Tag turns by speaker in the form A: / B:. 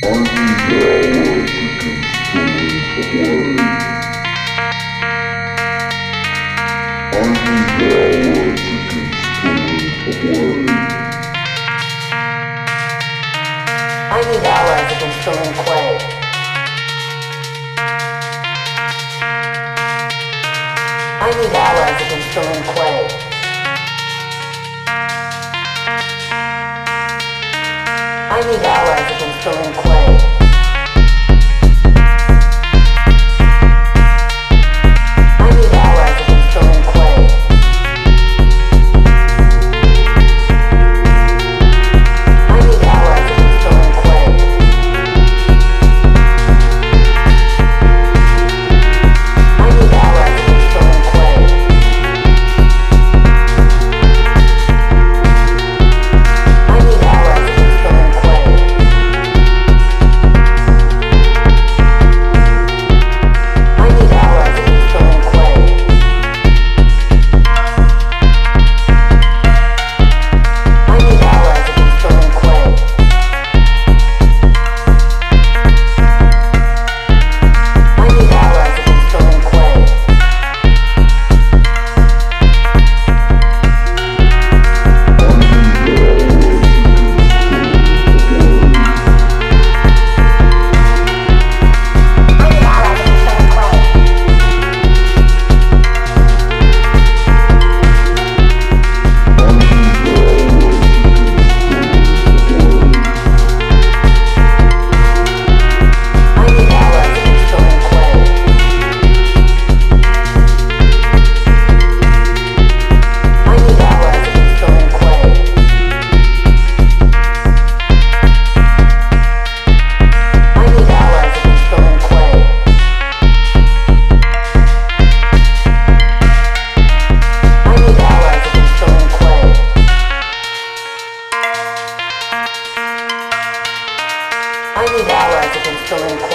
A: need hours against delinquent. I need hours against delinquent. I need hours against delinquent. I need hours against delinquent. I need hours against delinquent. I need hours against delinquent. I need hours against delinquent. I need hours against delinquent. I need hours against delinquent. I need hours against delinquent. I need hours against delinquent. I need hours against delinquent. I need hours against delinquent. I need hours against delinquent. I need hours against delinquent.